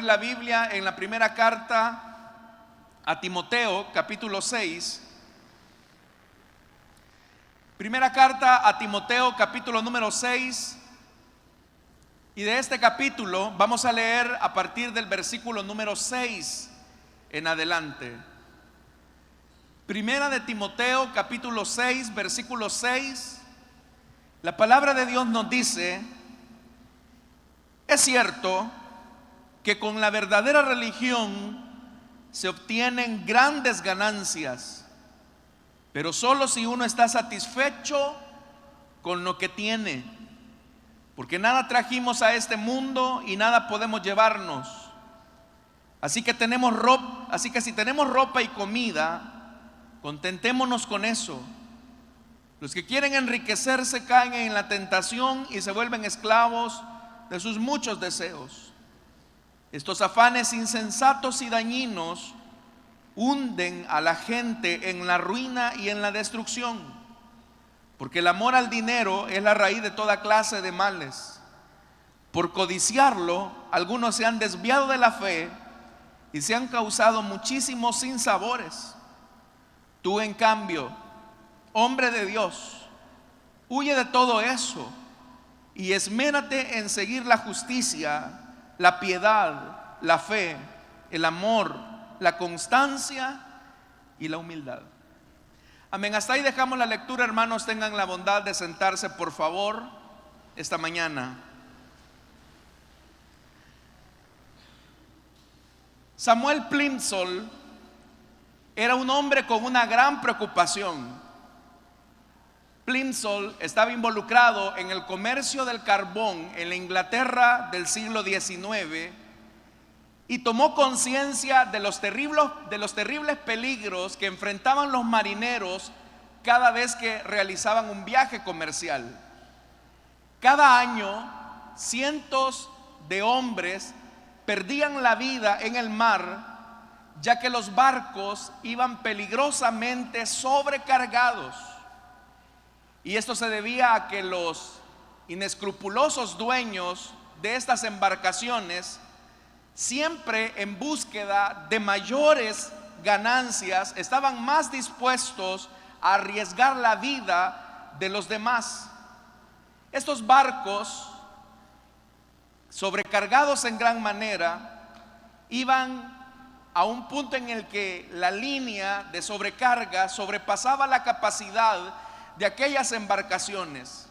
la Biblia en la primera carta a Timoteo, capítulo 6. Primera carta a Timoteo, capítulo número 6. Y de este capítulo vamos a leer a partir del versículo número 6 en adelante. Primera de Timoteo, capítulo 6, versículo 6. La palabra de Dios nos dice: es cierto que con la verdadera religión se obtienen grandes ganancias, pero solo si uno está satisfecho con lo que tiene, porque nada trajimos a este mundo y nada podemos llevarnos. Así que si tenemos ropa y comida, contentémonos con eso. Los que quieren enriquecerse caen en la tentación y se vuelven esclavos de sus muchos deseos. Estos afanes insensatos y dañinos hunden a la gente en la ruina y en la destrucción, porque el amor al dinero es la raíz de toda clase de males. Por codiciarlo, algunos se han desviado de la fe y se han causado muchísimos sinsabores. Tú, en cambio, hombre de Dios, huye de todo eso y esmérate en seguir la justicia, la piedad, la fe, el amor, la constancia y la humildad. Amén. Hasta ahí dejamos la lectura, hermanos. Tengan la bondad de sentarse, por favor, esta mañana. Samuel Plimsoll era un hombre con una gran preocupación. Plimsoll estaba involucrado en el comercio del carbón en la Inglaterra del siglo XIX y tomó conciencia de los terribles peligros que enfrentaban los marineros cada vez que realizaban un viaje comercial. Cada año, cientos de hombres perdían la vida en el mar, ya que los barcos iban peligrosamente sobrecargados. Y esto se debía a que los inescrupulosos dueños de estas embarcaciones, siempre en búsqueda de mayores ganancias, estaban más dispuestos a arriesgar la vida de los demás. Estos barcos, sobrecargados en gran manera, iban a un punto en el que la línea de sobrecarga sobrepasaba la capacidad de aquellas embarcaciones.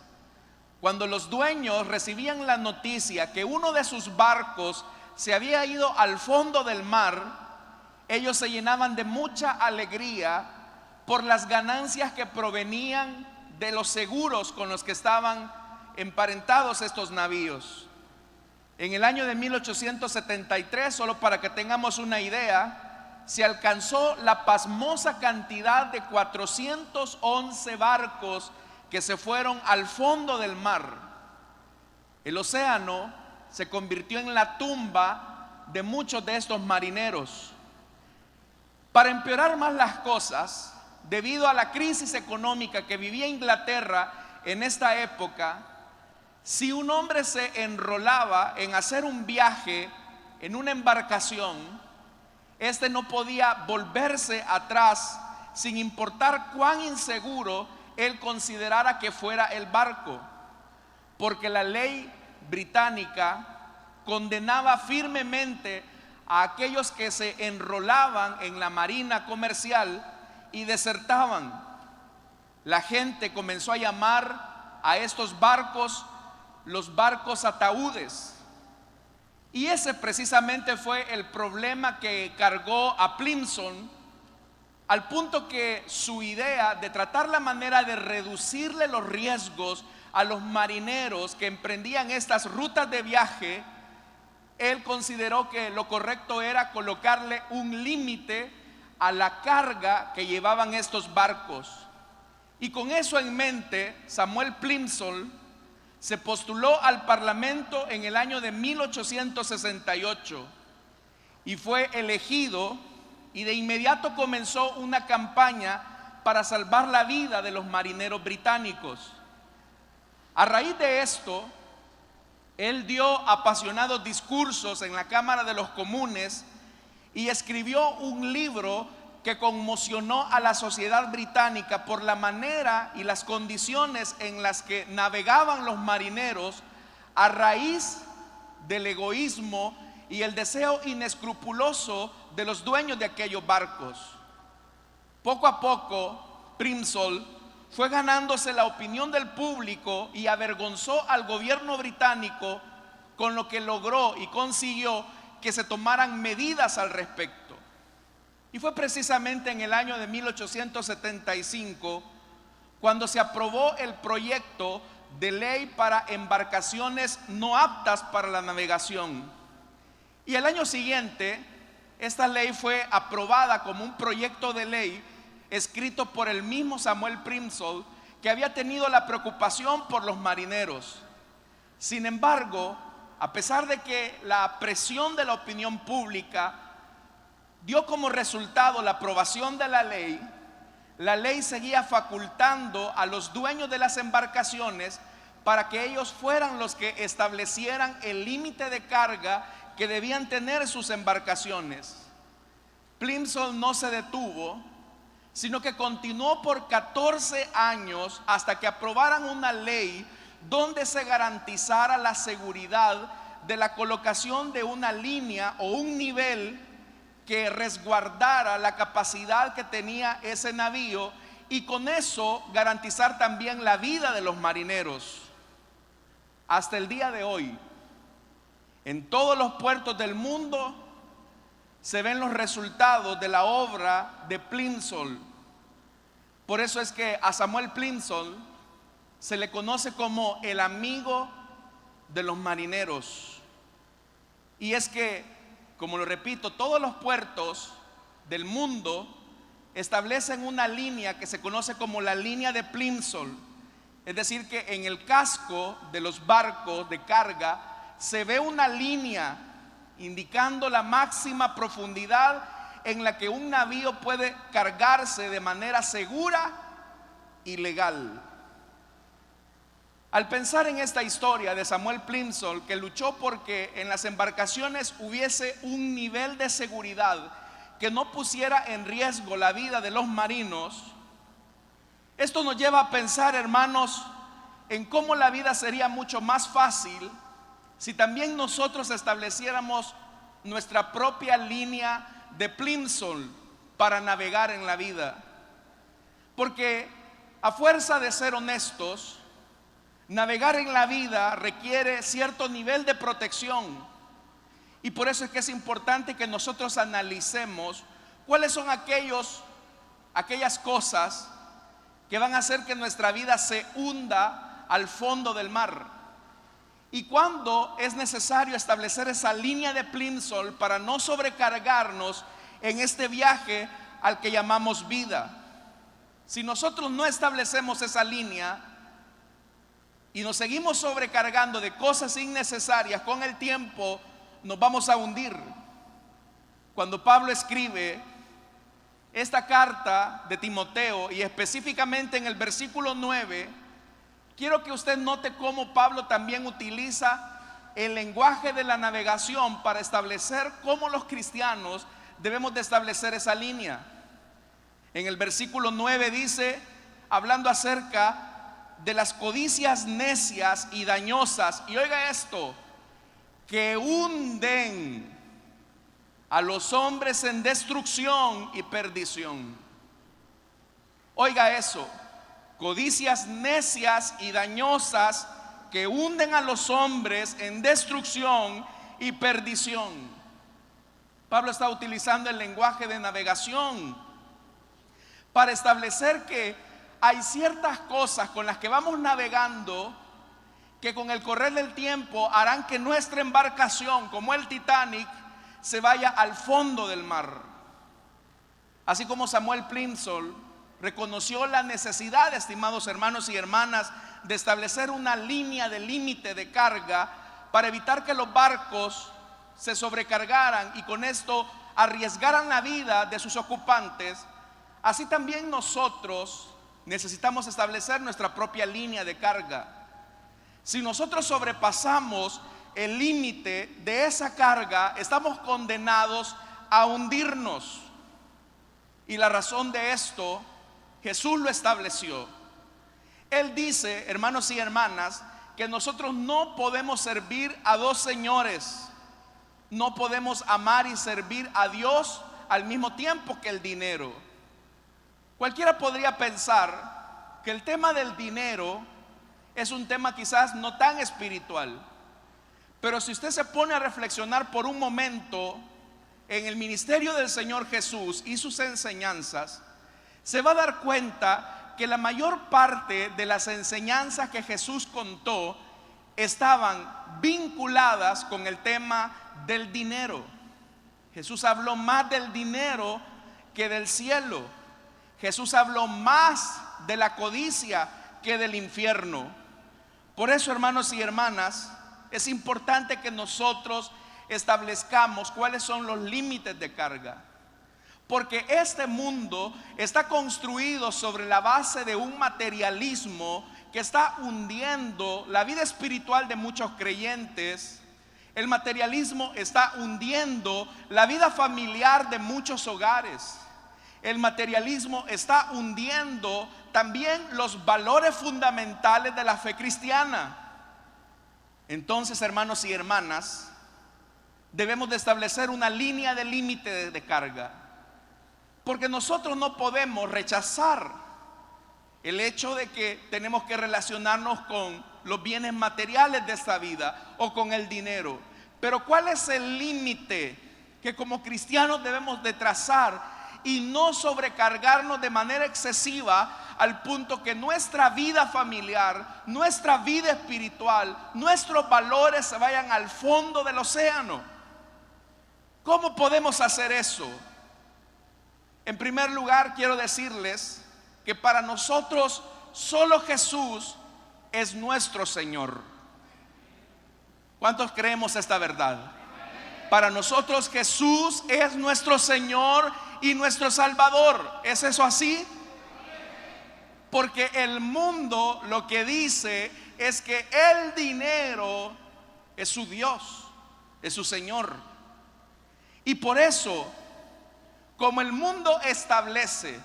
Cuando los dueños recibían la noticia que uno de sus barcos se había ido al fondo del mar, ellos se llenaban de mucha alegría por las ganancias que provenían de los seguros con los que estaban emparentados estos navíos. En el año de 1873, solo para que tengamos una idea, se alcanzó la pasmosa cantidad de 411 barcos que se fueron al fondo del mar. El océano se convirtió en la tumba de muchos de estos marineros. Para empeorar más las cosas, debido a la crisis económica que vivía Inglaterra en esta época, si un hombre se enrolaba en hacer un viaje en una embarcación, este no podía volverse atrás sin importar cuán inseguro él considerara que fuera el barco, porque la ley británica condenaba firmemente a aquellos que se enrolaban en la marina comercial y desertaban. La gente comenzó a llamar a estos barcos los barcos ataúdes. Y ese precisamente fue el problema que cargó a Plimsoll, al punto que su idea de tratar la manera de reducirle los riesgos a los marineros que emprendían estas rutas de viaje, él consideró que lo correcto era colocarle un límite a la carga que llevaban estos barcos. Y con eso en mente, Samuel Plimsoll se postuló al Parlamento en el año de 1868 y fue elegido, y de inmediato comenzó una campaña para salvar la vida de los marineros británicos. A raíz de esto, Él dio apasionados discursos en la Cámara de los Comunes y escribió un libro que conmocionó a la sociedad británica por la manera y las condiciones en las que navegaban los marineros a raíz del egoísmo y el deseo inescrupuloso de los dueños de aquellos barcos. Poco a poco, Plimsoll fue ganándose la opinión del público y avergonzó al gobierno británico, con lo que logró y consiguió que se tomaran medidas al respecto. Y fue precisamente en el año de 1875 cuando se aprobó el proyecto de ley para embarcaciones no aptas para la navegación. Y el año siguiente, esta ley fue aprobada como un proyecto de ley escrito por el mismo Samuel Plimsoll, que había tenido la preocupación por los marineros. Sin embargo, a pesar de que la presión de la opinión pública dio como resultado la aprobación de la ley seguía facultando a los dueños de las embarcaciones para que ellos fueran los que establecieran el límite de carga que debían tener sus embarcaciones. Plimsoll no se detuvo, sino que continuó por 14 años hasta que aprobaran una ley donde se garantizara la seguridad de la colocación de una línea o un nivel que resguardara la capacidad que tenía ese navío y con eso garantizar también la vida de los marineros. Hasta el día de hoy, en todos los puertos del mundo se ven los resultados de la obra de Plimsoll. Por eso es que a Samuel Plimsoll se le conoce como el amigo de los marineros. Y es que, como lo repito, todos los puertos del mundo establecen una línea que se conoce como la línea de Plimsoll. Es decir, que en el casco de los barcos de carga se ve una línea indicando la máxima profundidad en la que un navío puede cargarse de manera segura y legal. Al pensar en esta historia de Samuel Plimsoll, que luchó porque en las embarcaciones hubiese un nivel de seguridad que no pusiera en riesgo la vida de los marinos, esto nos lleva a pensar, hermanos, en cómo la vida sería mucho más fácil si también nosotros estableciéramos nuestra propia línea de Plimsoll para navegar en la vida. Porque a fuerza de ser honestos, navegar en la vida requiere cierto nivel de protección. Y por eso es que es importante que nosotros analicemos cuáles son aquellas cosas que van a hacer que nuestra vida se hunda al fondo del mar. Y cuándo es necesario establecer esa línea de Plimsoll para no sobrecargarnos en este viaje al que llamamos vida. Si nosotros no establecemos esa línea y nos seguimos sobrecargando de cosas innecesarias, con el tiempo nos vamos a hundir. Cuando Pablo escribe esta carta de Timoteo, y específicamente en el versículo 9, quiero que usted note cómo Pablo también utiliza el lenguaje de la navegación para establecer cómo los cristianos debemos de establecer esa línea. En el versículo 9 dice, hablando acerca de las codicias necias y dañosas, y oiga esto, que hunden a los hombres en destrucción y perdición. Oiga eso, codicias necias y dañosas que hunden a los hombres en destrucción y perdición. Pablo está utilizando el lenguaje de navegación para establecer que hay ciertas cosas con las que vamos navegando que con el correr del tiempo harán que nuestra embarcación, como el Titanic, se vaya al fondo del mar. Así como Samuel Plimsoll reconoció la necesidad, estimados hermanos y hermanas, de establecer una línea de límite de carga para evitar que los barcos se sobrecargaran y con esto arriesgaran la vida de sus ocupantes, así también nosotros necesitamos establecer nuestra propia línea de carga. Si nosotros sobrepasamos el límite de esa carga, estamos condenados a hundirnos. Y la razón de esto, Jesús lo estableció. Él dice, hermanos y hermanas, que nosotros no podemos servir a dos señores. No podemos amar y servir a Dios al mismo tiempo que el dinero. Cualquiera podría pensar que el tema del dinero es un tema quizás no tan espiritual. Pero si usted se pone a reflexionar por un momento en el ministerio del Señor Jesús y sus enseñanzas, se va a dar cuenta que la mayor parte de las enseñanzas que Jesús contó estaban vinculadas con el tema del dinero. Jesús habló más del dinero que del cielo. Jesús habló más de la codicia que del infierno. Por eso, hermanos y hermanas, es importante que nosotros establezcamos cuáles son los límites de carga. Porque este mundo está construido sobre la base de un materialismo que está hundiendo la vida espiritual de muchos creyentes. El materialismo está hundiendo la vida familiar de muchos hogares. El materialismo está hundiendo también los valores fundamentales de la fe cristiana. Entonces, hermanos y hermanas, debemos de establecer una línea de límite de carga, porque nosotros no podemos rechazar el hecho de que tenemos que relacionarnos con los bienes materiales de esta vida o con el dinero. Pero ¿cuál es el límite que como cristianos debemos de trazar y no sobrecargarnos de manera excesiva al punto que nuestra vida familiar, nuestra vida espiritual, nuestros valores se vayan al fondo del océano? ¿Cómo podemos hacer eso? En primer lugar, quiero decirles que para nosotros solo Jesús es nuestro Señor. ¿Cuántos creemos esta verdad? Para nosotros Jesús es nuestro Señor y nuestro Salvador. ¿Es eso así? Porque el mundo lo que dice es que el dinero es su Dios, es su Señor. Y por eso, como el mundo establece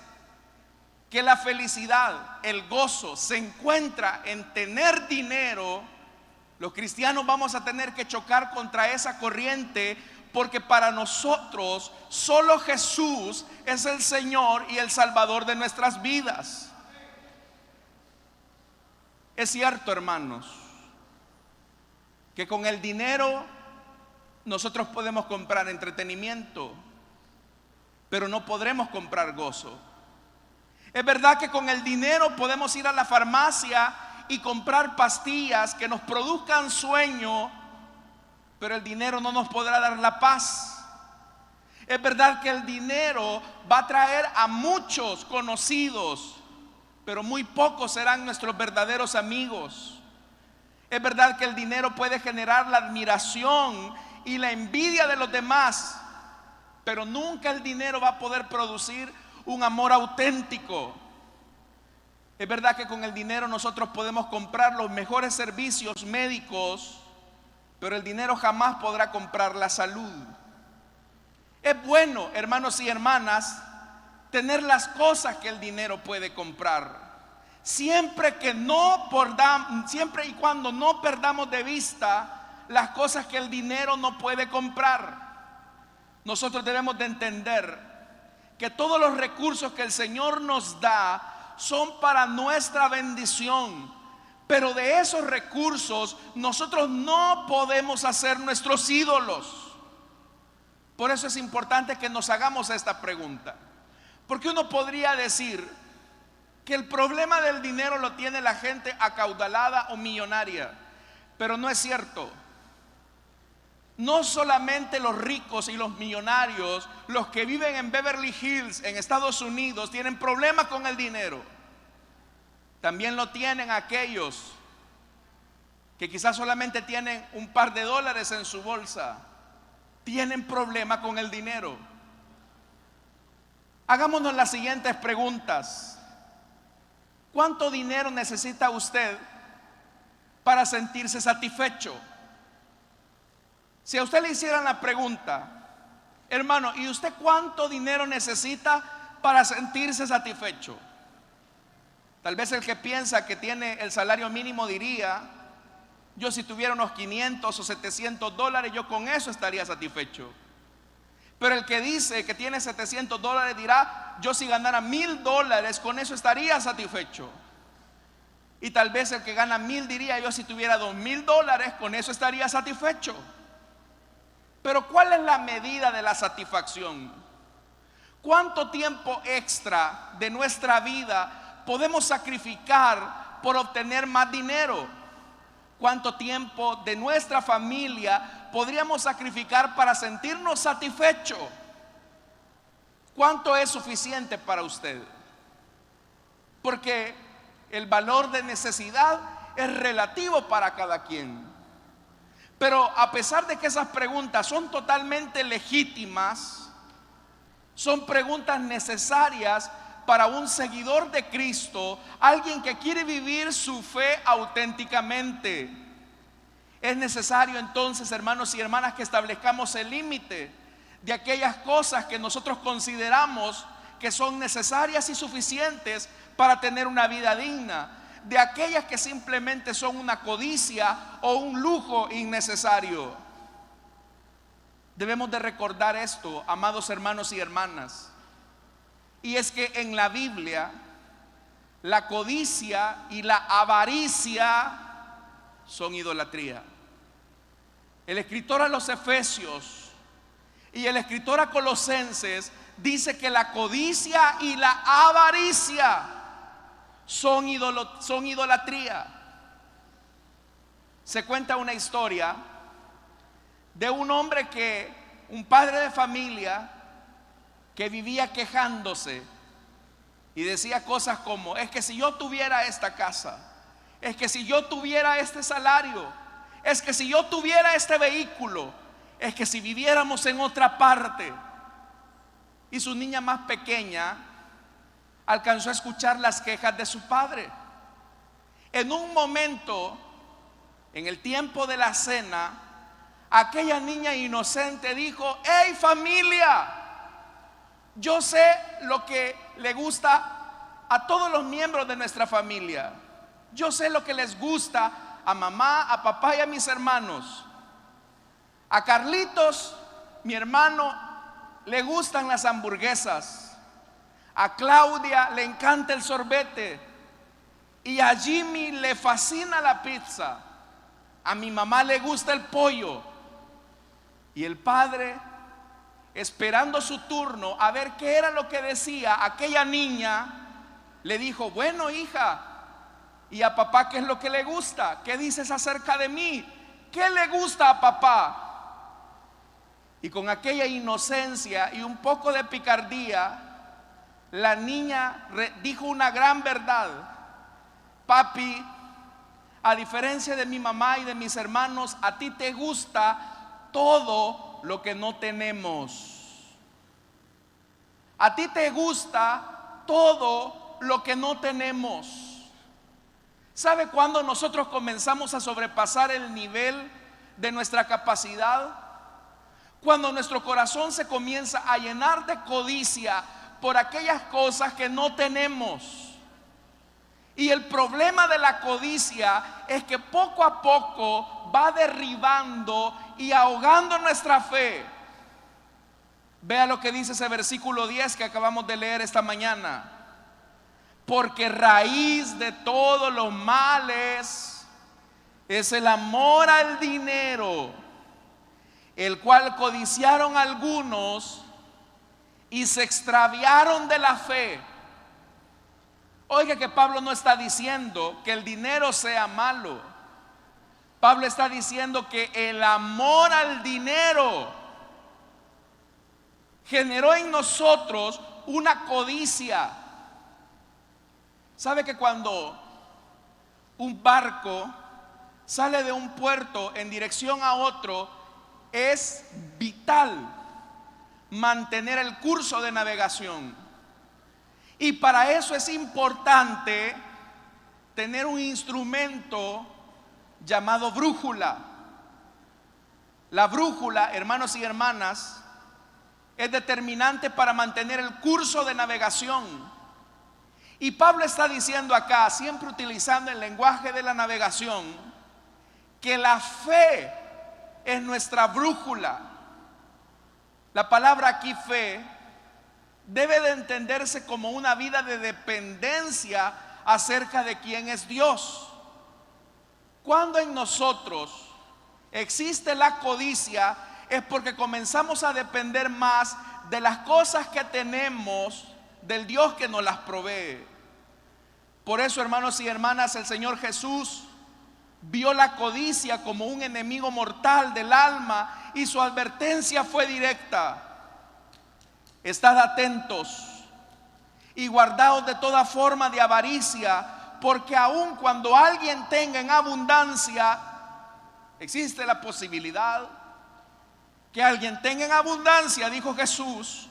que la felicidad, el gozo se encuentra en tener dinero, los cristianos vamos a tener que chocar contra esa corriente, porque para nosotros solo Jesús es el Señor y el Salvador de nuestras vidas. Es cierto, hermanos, que con el dinero nosotros podemos comprar entretenimiento, pero no podremos comprar gozo. Es verdad que con el dinero podemos ir a la farmacia y comprar pastillas que nos produzcan sueño, pero el dinero no nos podrá dar la paz. Es verdad que el dinero va a traer a muchos conocidos, pero muy pocos serán nuestros verdaderos amigos. Es verdad que el dinero puede generar la admiración y la envidia de los demás, pero nunca el dinero va a poder producir un amor auténtico. Es verdad que con el dinero nosotros podemos comprar los mejores servicios médicos, pero el dinero jamás podrá comprar la salud. Es bueno, hermanos y hermanas, tener las cosas que el dinero puede comprar, siempre y cuando no perdamos de vista las cosas que el dinero no puede comprar. Nosotros debemos de entender que todos los recursos que el Señor nos da son para nuestra bendición, pero de esos recursos nosotros no podemos hacer nuestros ídolos. Por eso es importante que nos hagamos esta pregunta, porque uno podría decir que el problema del dinero lo tiene la gente acaudalada o millonaria, pero no es cierto. No solamente los ricos y los millonarios, los que viven en Beverly Hills, en Estados Unidos, tienen problemas con el dinero. También lo tienen aquellos que quizás solamente tienen un par de dólares en su bolsa. Tienen problemas con el dinero. Hagámonos las siguientes preguntas. ¿Cuánto dinero necesita usted para sentirse satisfecho. Si a usted le hicieran la pregunta, hermano, ¿y usted cuánto dinero necesita para sentirse satisfecho? Tal vez el que piensa que tiene el salario mínimo diría: yo si tuviera unos 500 o 700 dólares, yo con eso estaría satisfecho. Pero el que dice que tiene 700 dólares dirá: yo si ganara $1000, con eso estaría satisfecho. Y tal vez el que gana 1000 diría: yo si tuviera $2000, con eso estaría satisfecho. Pero ¿cuál es la medida de la satisfacción? ¿Cuánto tiempo extra de nuestra vida podemos sacrificar por obtener más dinero? ¿Cuánto tiempo de nuestra familia podríamos sacrificar para sentirnos satisfechos? ¿Cuánto es suficiente para usted? Porque el valor de necesidad es relativo para cada quien. Pero a pesar de que esas preguntas son totalmente legítimas, son preguntas necesarias para un seguidor de Cristo, alguien que quiere vivir su fe auténticamente. Es necesario entonces, hermanos y hermanas, que establezcamos el límite de aquellas cosas que nosotros consideramos que son necesarias y suficientes para tener una vida digna, de aquellas que simplemente son una codicia o un lujo innecesario. Debemos de recordar esto, amados hermanos y hermanas, y es que en la Biblia la codicia y la avaricia son idolatría. El escritor a los Efesios y el escritor a Colosenses dice que la codicia y la avaricia son idolatría. Se cuenta una historia de un hombre un padre de familia que vivía quejándose y decía cosas como: es que si yo tuviera esta casa, es que si yo tuviera este salario, es que si yo tuviera este vehículo, es que si viviéramos en otra parte. Y su niña más pequeña alcanzó a escuchar las quejas de su padre. En un momento, en el tiempo de la cena, aquella niña inocente dijo: hey familia, yo sé lo que le gusta a todos los miembros de nuestra familia. Yo sé lo que les gusta a mamá, a papá y a mis hermanos. A Carlitos, mi hermano, le gustan las hamburguesas. A Claudia le encanta el sorbete. Y a Jimmy le fascina la pizza. A mi mamá le gusta el pollo. Y el padre, esperando su turno a ver qué era lo que decía aquella niña, le dijo: bueno, hija, ¿y a papá qué es lo que le gusta? ¿Qué dices acerca de mí? ¿Qué le gusta a papá? Y con aquella inocencia y un poco de picardía, la niña dijo una gran verdad: papi, a diferencia de mi mamá y de mis hermanos, a ti te gusta todo lo que no tenemos. A ti te gusta todo lo que no tenemos. ¿Sabe cuándo nosotros comenzamos a sobrepasar el nivel de nuestra capacidad? Cuando nuestro corazón se comienza a llenar de codicia por aquellas cosas que no tenemos. Y el problema de la codicia es que poco a poco va derribando y ahogando nuestra fe. Vea lo que dice ese versículo 10 que acabamos de leer esta mañana: porque raíz de todos los males es el amor al dinero, el cual codiciaron algunos y se extraviaron de la fe. Oiga que Pablo no está diciendo que el dinero sea malo. Pablo está diciendo que el amor al dinero generó en nosotros una codicia. ¿Sabe que cuando un barco sale de un puerto en dirección a otro, es vital mantener el curso de navegación? Y para eso es importante tener un instrumento llamado brújula. La brújula, hermanos y hermanas, es determinante para mantener el curso de navegación. Y Pablo está diciendo acá, siempre utilizando el lenguaje de la navegación, que la fe es nuestra brújula. La palabra aquí fe debe de entenderse como una vida de dependencia acerca de quién es Dios. Cuando en nosotros existe la codicia, es porque comenzamos a depender más de las cosas que tenemos del Dios que nos las provee. Por eso, hermanos y hermanas, el Señor Jesús vio la codicia como un enemigo mortal del alma y su advertencia fue directa: estad atentos y guardaos de toda forma de avaricia, porque aun cuando alguien tenga en abundancia, existe la posibilidad que alguien tenga en abundancia, dijo Jesús,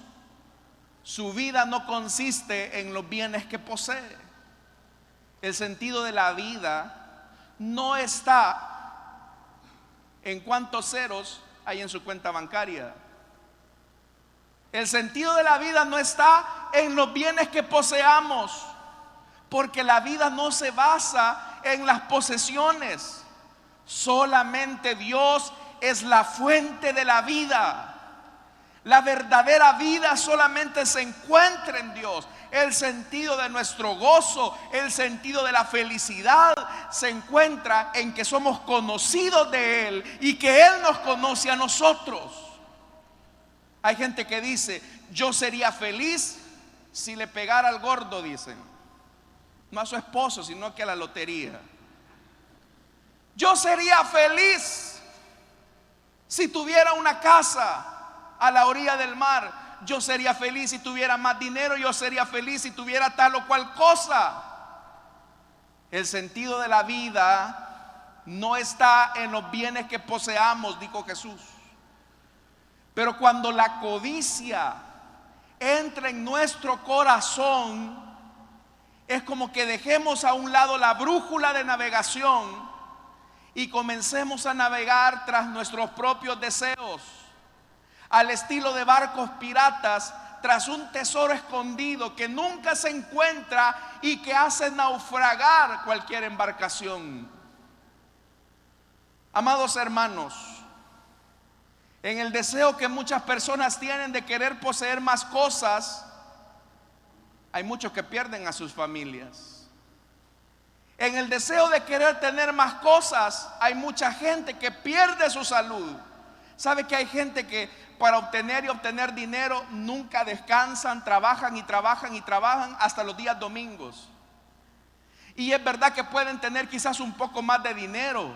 su vida no consiste en los bienes que posee. El sentido de la vida no está en cuántos ceros hay en su cuenta bancaria. El sentido de la vida no está en los bienes que poseamos, porque la vida no se basa en las posesiones. Solamente Dios es la fuente de la vida. La verdadera vida solamente se encuentra en Dios. El sentido de nuestro gozo, el sentido de la felicidad se encuentra en que somos conocidos de Él y que Él nos conoce a nosotros. Hay gente que dice: yo sería feliz si le pegara al gordo, dicen. No a su esposo, sino que a la lotería. Yo sería feliz si tuviera una casa a la orilla del mar. Yo sería feliz si tuviera más dinero. Yo sería feliz si tuviera tal o cual cosa. El sentido de la vida no está en los bienes que poseamos, dijo Jesús. Pero cuando la codicia entra en nuestro corazón, es como que dejemos a un lado la brújula de navegación y comencemos a navegar tras nuestros propios deseos, al estilo de barcos piratas, tras un tesoro escondido que nunca se encuentra y que hace naufragar cualquier embarcación. Amados hermanos, en el deseo que muchas personas tienen de querer poseer más cosas, hay muchos que pierden a sus familias. En el deseo de querer tener más cosas, hay mucha gente que pierde su salud. ¿Sabe que hay gente que para obtener y obtener dinero nunca descansan, trabajan y trabajan y trabajan hasta los días domingos? Y es verdad que pueden tener quizás un poco más de dinero,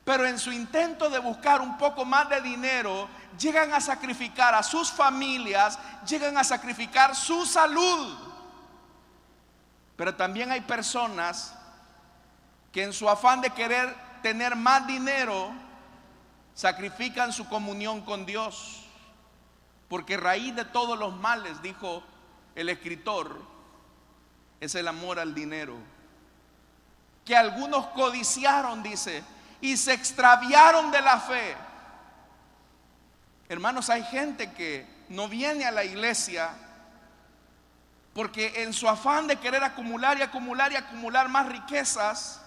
pero en su intento de buscar un poco más de dinero, llegan a sacrificar a sus familias, llegan a sacrificar su salud. Pero también hay personas que en su afán de querer tener más dinero, sacrifican su comunión con Dios. Porque raíz de todos los males, dijo el escritor, es el amor al dinero. Que algunos codiciaron, dice, y se extraviaron de la fe. Hermanos, hay gente que no viene a la iglesia porque en su afán de querer acumular y acumular y acumular más riquezas,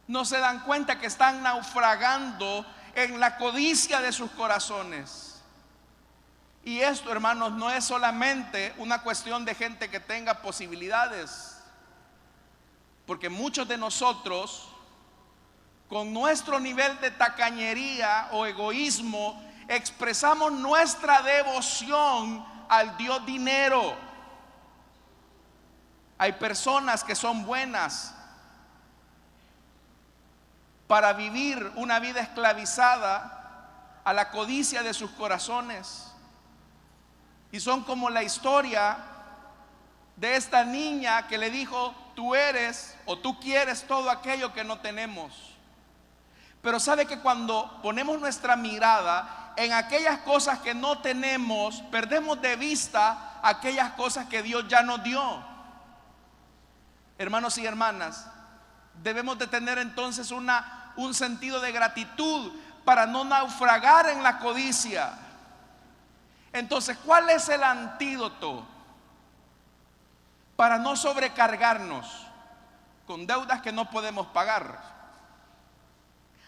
no se dan cuenta que están naufragando en la codicia de sus corazones. Y esto, hermanos, no es solamente una cuestión de gente que tenga posibilidades, porque muchos de nosotros, con nuestro nivel de tacañería o egoísmo, expresamos nuestra devoción al Dios dinero. Hay personas que son buenas para vivir una vida esclavizada a la codicia de sus corazones, y son como la historia de esta niña que le dijo: tú eres o tú quieres todo aquello que no tenemos. Pero sabe que cuando ponemos nuestra mirada en aquellas cosas que no tenemos, perdemos de vista aquellas cosas que Dios ya nos dio. Hermanos y hermanas, Debemos de tener entonces un sentido de gratitud para no naufragar en la codicia. Entonces, ¿cuál es el antídoto para no sobrecargarnos con deudas que no podemos pagar?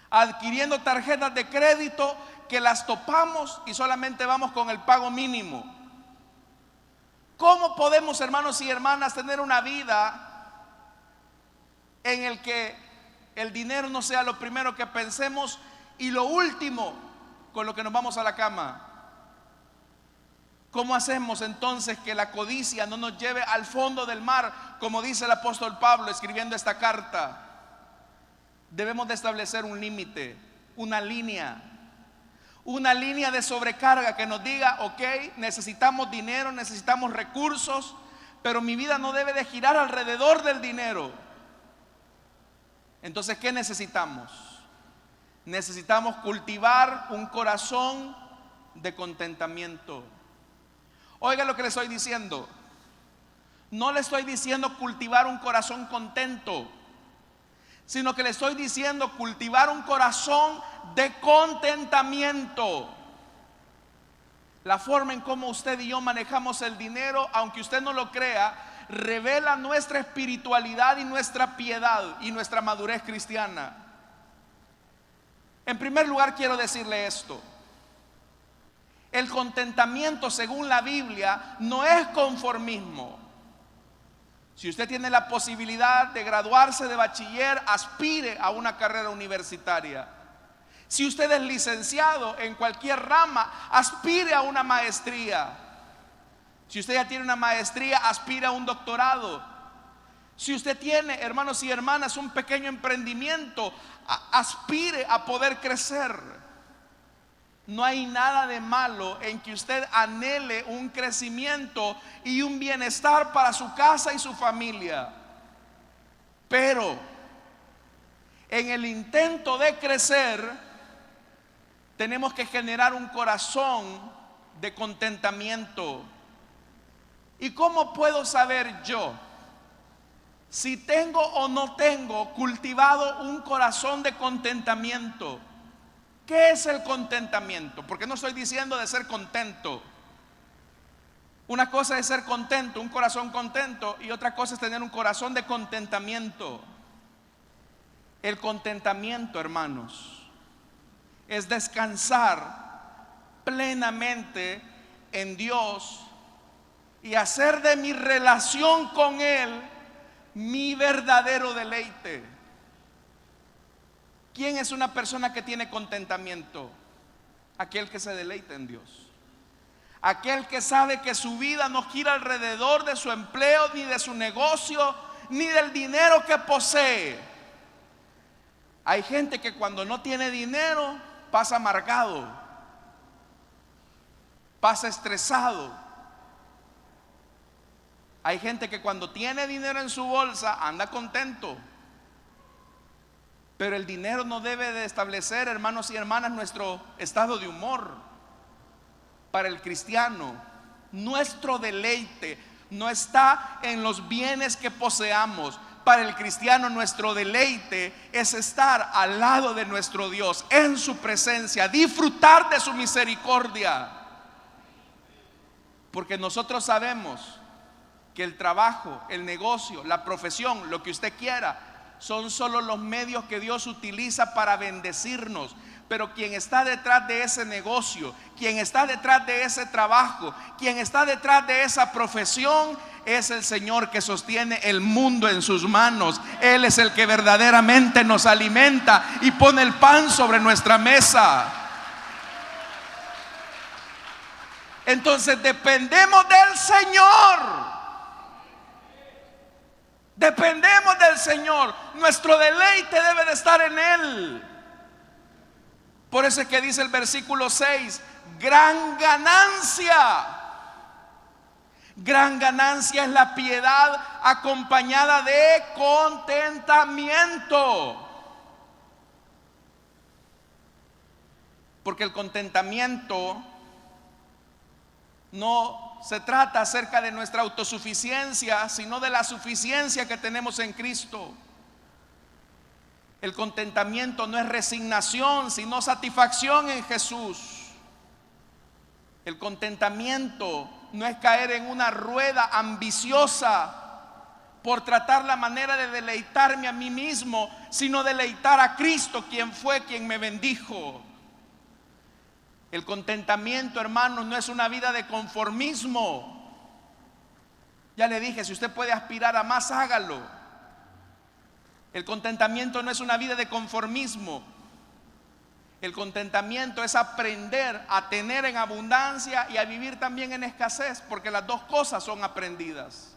Adquiriendo tarjetas de crédito que las topamos y solamente vamos con el pago mínimo. ¿Cómo podemos, hermanos y hermanas, tener una vida en el que el dinero no sea lo primero que pensemos y lo último con lo que nos vamos a la cama? ¿Cómo hacemos entonces que la codicia no nos lleve al fondo del mar, como dice el apóstol Pablo escribiendo esta carta? Debemos de establecer un límite, una línea de sobrecarga que nos diga: ok, necesitamos dinero, necesitamos recursos, pero mi vida no debe de girar alrededor del dinero. Entonces, ¿qué necesitamos? Necesitamos cultivar un corazón de contentamiento. Oiga lo que le estoy diciendo. No le estoy diciendo cultivar un corazón contento, sino que le estoy diciendo cultivar un corazón de contentamiento. La forma en cómo usted y yo manejamos el dinero, aunque usted no lo crea, revela nuestra espiritualidad y nuestra piedad y nuestra madurez cristiana. En primer lugar, quiero decirle esto: el contentamiento, según la Biblia, no es conformismo. Si usted tiene la posibilidad de graduarse de bachiller, aspire a una carrera universitaria. Si usted es licenciado en cualquier rama, aspire a una maestría. Si usted ya tiene una maestría, aspire a un doctorado. Si usted tiene, hermanos y hermanas, un pequeño emprendimiento, aspire a poder crecer. No hay nada de malo en que usted anhele un crecimiento y un bienestar para su casa y su familia. Pero en el intento de crecer, tenemos que generar un corazón de contentamiento. ¿Y cómo puedo saber yo si tengo o no tengo cultivado un corazón de contentamiento? ¿Qué es el contentamiento? Porque no estoy diciendo de ser contento. Una cosa es ser contento, un corazón contento, y otra cosa es tener un corazón de contentamiento. El contentamiento, hermanos, es descansar plenamente en Dios y hacer de mi relación con Él mi verdadero deleite. ¿Quién es una persona que tiene contentamiento? Aquel que se deleita en Dios. Aquel que sabe que su vida no gira alrededor de su empleo, ni de su negocio, ni del dinero que posee. Hay gente que cuando no tiene dinero pasa amargado, pasa estresado. Hay gente que cuando tiene dinero en su bolsa anda contento. Pero el dinero no debe de establecer, hermanos y hermanas, nuestro estado de humor. Para el cristiano, nuestro deleite no está en los bienes que poseamos. Para el cristiano, nuestro deleite es estar al lado de nuestro Dios, en su presencia, disfrutar de su misericordia. Porque nosotros sabemos que el trabajo, el negocio, la profesión, lo que usted quiera, son solo los medios que Dios utiliza para bendecirnos. Pero quien está detrás de ese negocio, quien está detrás de ese trabajo, quien está detrás de esa profesión, es el Señor que sostiene el mundo en sus manos. Él es el que verdaderamente nos alimenta y pone el pan sobre nuestra mesa. Entonces dependemos del Señor. Dependemos del Señor. Nuestro deleite debe de estar en Él. Por eso es que dice el versículo 6: gran ganancia. Gran ganancia es la piedad acompañada de contentamiento. Porque el contentamiento no se trata acerca de nuestra autosuficiencia, sino de la suficiencia que tenemos en Cristo. El contentamiento no es resignación, sino satisfacción en Jesús. El contentamiento no es caer en una rueda ambiciosa por tratar la manera de deleitarme a mí mismo, sino deleitar a Cristo, quien fue quien me bendijo. El contentamiento, hermanos, no es una vida de conformismo. Ya le dije, si usted puede aspirar a más, hágalo. El contentamiento no es una vida de conformismo. El contentamiento es aprender a tener en abundancia y a vivir también en escasez, porque las dos cosas son aprendidas.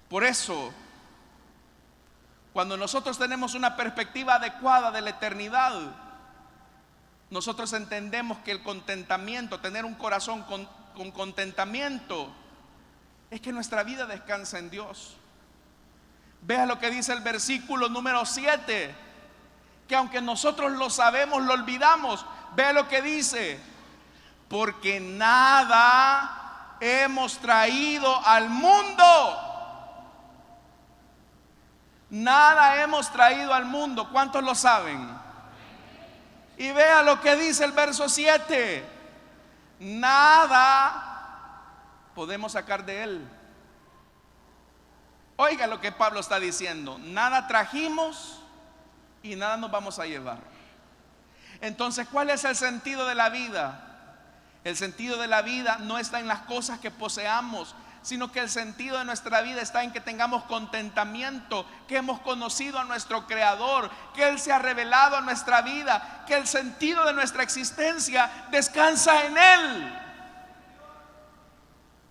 Por eso, cuando nosotros tenemos una perspectiva adecuada de la eternidad, nosotros entendemos que el contentamiento, tener un corazón con contentamiento, es que nuestra vida descansa en Dios. Vea lo que dice el versículo número 7, que aunque nosotros lo sabemos, lo olvidamos. Vea lo que dice: porque nada hemos traído al mundo. Nada hemos traído al mundo. ¿Cuántos lo saben? Y vea lo que dice el verso 7: nada podemos sacar de él. Oiga lo que Pablo está diciendo: nada trajimos y nada nos vamos a llevar. Entonces, ¿cuál es el sentido de la vida? El sentido de la vida no está en las cosas que poseamos, sino que el sentido de nuestra vida está en que tengamos contentamiento, que hemos conocido a nuestro Creador, que Él se ha revelado a nuestra vida, que el sentido de nuestra existencia descansa en Él.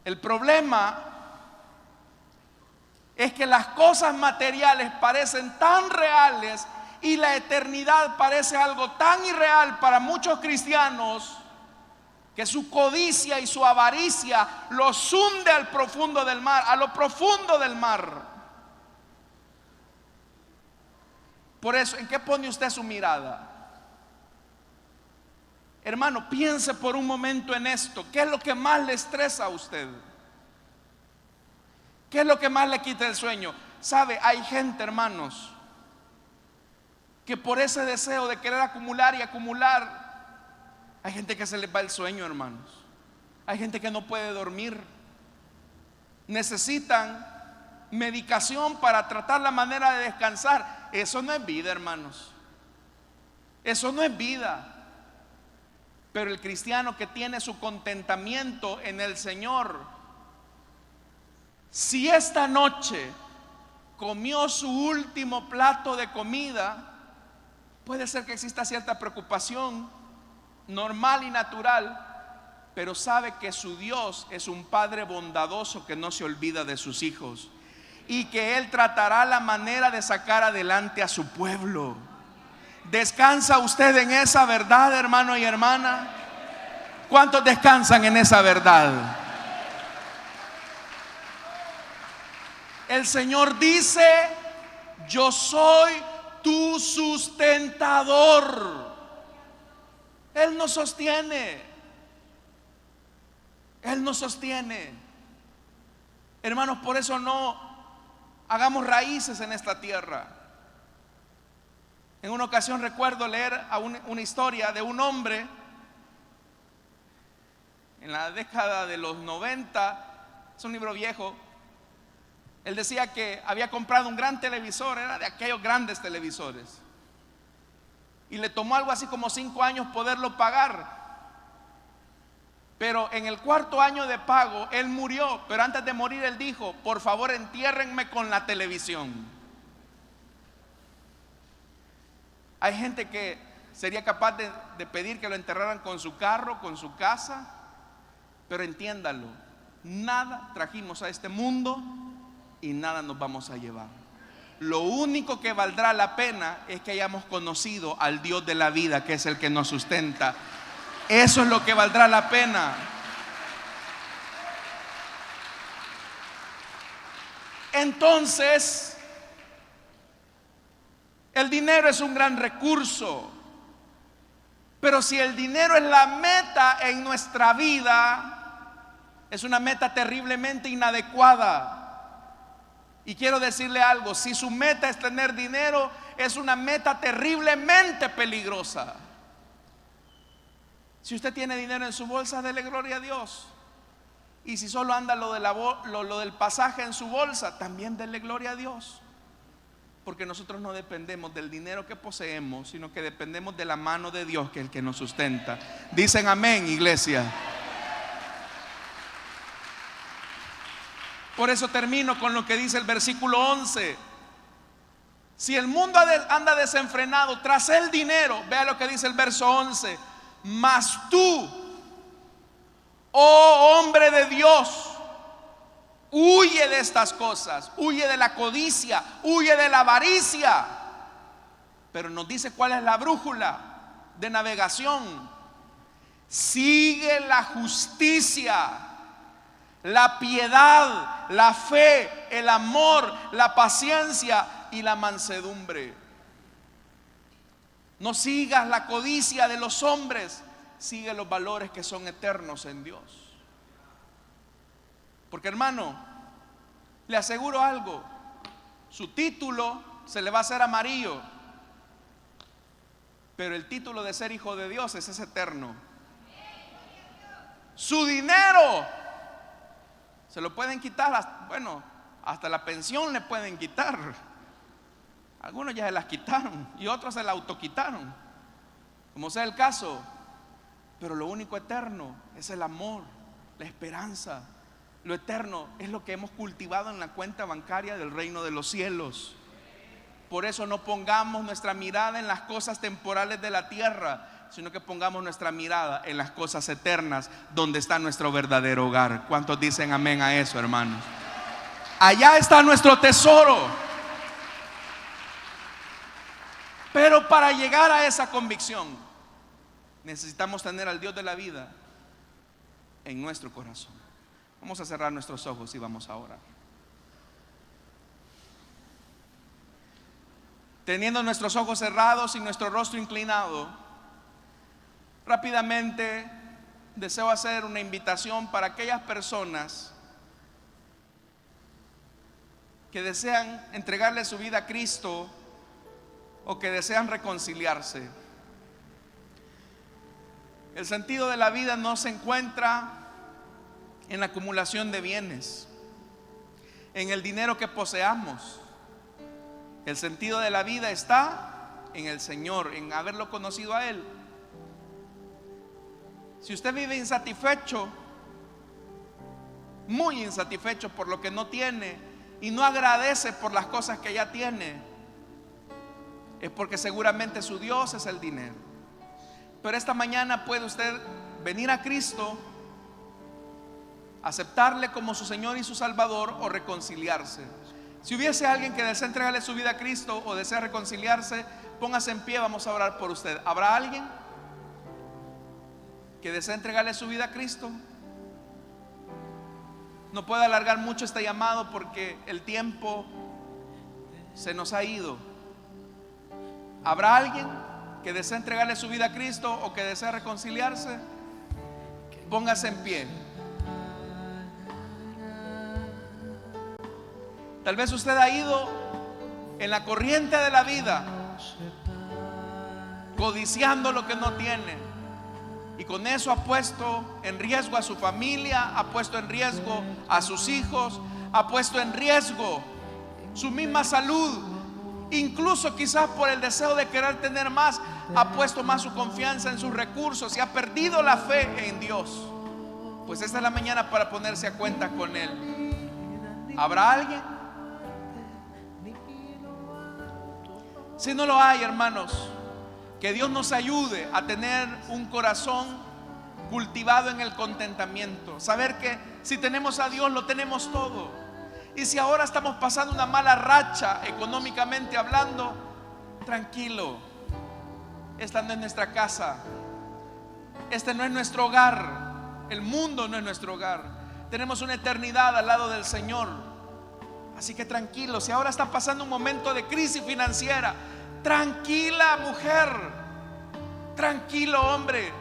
El problema es que las cosas materiales parecen tan reales y la eternidad parece algo tan irreal para muchos cristianos, que su codicia y su avaricia los hunde al profundo del mar, a lo profundo del mar. Por eso, ¿en qué pone usted su mirada? Hermano, piense por un momento en esto. ¿Qué es lo que más le estresa a usted? ¿Qué es lo que más le quita el sueño? Sabe, hay gente, hermanos, que por ese deseo de querer acumular y acumular, hay gente que se les va el sueño, hermanos. Hay gente que no puede dormir. Necesitan medicación para tratar la manera de descansar. Eso no es vida, hermanos. Eso no es vida. Pero el cristiano que tiene su contentamiento en el Señor, si esta noche comió su último plato de comida, puede ser que exista cierta preocupación normal y natural, pero sabe que su Dios es un Padre bondadoso que no se olvida de sus hijos y que Él tratará la manera de sacar adelante a su pueblo. ¿Descansa usted en esa verdad, hermano y hermana? ¿Cuántos descansan en esa verdad? El Señor dice: yo soy tu sustentador. Él nos sostiene. Él nos sostiene. Hermanos, por eso no hagamos raíces en esta tierra. En una ocasión recuerdo leer una historia de un hombre en la década de los 90. Es un libro viejo. Él decía que había comprado un gran televisor, era de aquellos grandes televisores, y le tomó algo así como 5 años poderlo pagar. Pero en el 4.º año de pago él murió. Pero antes de morir él dijo: por favor, entiérrenme con la televisión. Hay gente que sería capaz de pedir que lo enterraran con su carro, con su casa. Pero entiéndalo: nada trajimos a este mundo y nada nos vamos a llevar. Lo único que valdrá la pena es que hayamos conocido al Dios de la vida, que es el que nos sustenta. Eso es lo que valdrá la pena. Entonces, el dinero es un gran recurso, pero si el dinero es la meta en nuestra vida, es una meta terriblemente inadecuada. Y quiero decirle algo: si su meta es tener dinero, es una meta terriblemente peligrosa. Si usted tiene dinero en su bolsa, dele gloria a Dios. Y si solo anda lo del pasaje en su bolsa, también dele gloria a Dios. Porque nosotros no dependemos del dinero que poseemos, sino que dependemos de la mano de Dios, que es el que nos sustenta. Dicen amén, iglesia. Por eso termino con lo que dice el versículo 11. Si el mundo anda desenfrenado tras el dinero, vea lo que dice el verso 11: mas tú, oh hombre de Dios, huye de estas cosas, huye de la codicia, huye de la avaricia. Pero nos dice cuál es la brújula de navegación: sigue la justicia, la piedad, la fe, el amor, la paciencia y la mansedumbre. No sigas la codicia de los hombres, sigue los valores que son eternos en Dios. Porque, hermano, le aseguro algo: su título se le va a hacer amarillo, pero el título de ser hijo de Dios es eterno. Su dinero se lo pueden quitar, bueno, hasta la pensión le pueden quitar. Algunos ya se las quitaron y otros se la autoquitaron, como sea el caso. Pero lo único eterno es el amor, la esperanza. Lo eterno es lo que hemos cultivado en la cuenta bancaria del reino de los cielos. Por eso no pongamos nuestra mirada en las cosas temporales de la tierra, sino que pongamos nuestra mirada en las cosas eternas, donde está nuestro verdadero hogar. ¿Cuántos dicen amén a eso, hermanos? Allá está nuestro tesoro. Pero para llegar a esa convicción, necesitamos tener al Dios de la vida en nuestro corazón. Vamos a cerrar nuestros ojos y vamos a orar. Teniendo nuestros ojos cerrados y nuestro rostro inclinado, rápidamente deseo hacer una invitación para aquellas personas que desean entregarle su vida a Cristo o que desean reconciliarse. El sentido de la vida no se encuentra en la acumulación de bienes, en el dinero que poseamos. El sentido de la vida está en el Señor, en haberlo conocido a Él. Si usted vive insatisfecho, muy insatisfecho por lo que no tiene, y no agradece por las cosas que ya tiene, es porque seguramente su Dios es el dinero. Pero esta mañana puede usted venir a Cristo, aceptarle como su Señor y su Salvador, o reconciliarse. Si hubiese alguien que desea entregarle su vida a Cristo o desea reconciliarse, póngase en pie, vamos a orar por usted. ¿Habrá alguien que desea entregarle su vida a Cristo? No puedo alargar mucho este llamado porque el tiempo se nos ha ido. ¿Habrá alguien que desea entregarle su vida a Cristo o que desea reconciliarse? Póngase en pie. Tal vez usted ha ido en la corriente de la vida, codiciando lo que no tiene, y con eso ha puesto en riesgo a su familia, ha puesto en riesgo a sus hijos, ha puesto en riesgo su misma salud. Incluso quizás por el deseo de querer tener más, ha puesto más su confianza en sus recursos y ha perdido la fe en Dios. Pues esta es la mañana para ponerse a cuenta con Él. ¿Habrá alguien? Si no lo hay, hermanos, que Dios nos ayude a tener un corazón cultivado en el contentamiento. Saber que si tenemos a Dios, lo tenemos todo. Y si ahora estamos pasando una mala racha económicamente hablando, tranquilo. Esta no es nuestra casa, este no es nuestro hogar, el mundo no es nuestro hogar. Tenemos una eternidad al lado del Señor. Así que tranquilo. Si ahora está pasando un momento de crisis financiera, tranquila mujer, tranquilo hombre.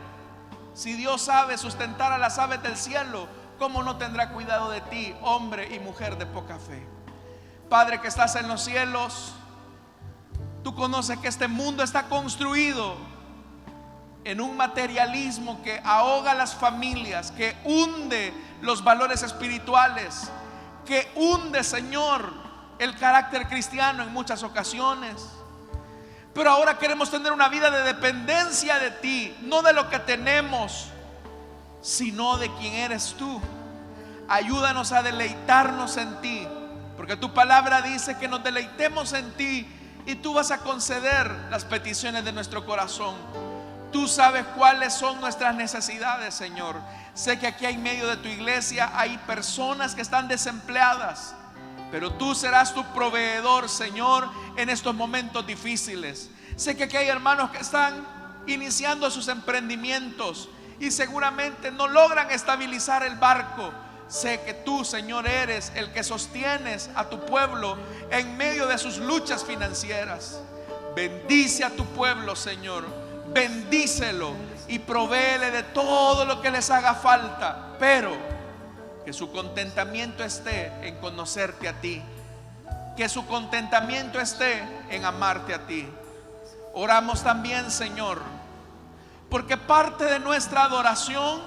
Si Dios sabe sustentar a las aves del cielo, ¿cómo no tendrá cuidado de ti, hombre y mujer de poca fe? Padre que estás en los cielos, tú conoces que este mundo está construido en un materialismo que ahoga a las familias, que hunde los valores espirituales, que hunde, Señor, el carácter cristiano en muchas ocasiones. Pero ahora queremos tener una vida de dependencia de ti, no de lo que tenemos, sino de quién eres tú. Ayúdanos a deleitarnos en ti, porque tu palabra dice que nos deleitemos en ti y tú vas a conceder las peticiones de nuestro corazón. Tú sabes cuáles son nuestras necesidades, Señor. Sé que aquí en medio de tu iglesia hay personas que están desempleadas, pero tú serás tu proveedor, Señor, en estos momentos difíciles. Sé que aquí hay hermanos que están iniciando sus emprendimientos y seguramente no logran estabilizar el barco. Sé que tú, Señor, eres el que sostienes a tu pueblo en medio de sus luchas financieras. Bendice a tu pueblo, Señor. Bendícelo y provéele de todo lo que les haga falta, pero que su contentamiento esté en conocerte a ti, que su contentamiento esté en amarte a ti. Oramos también, Señor, porque parte de nuestra adoración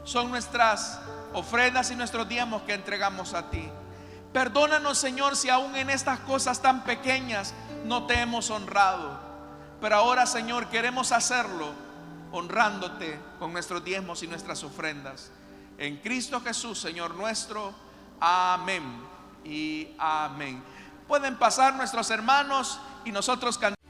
son nuestras ofrendas y nuestros diezmos que entregamos a ti. Perdónanos, Señor, si aún en estas cosas tan pequeñas no te hemos honrado. Pero ahora, Señor, queremos hacerlo honrándote con nuestros diezmos y nuestras ofrendas. En Cristo Jesús, Señor nuestro. Amén y amén. Pueden pasar nuestros hermanos y nosotros cantamos.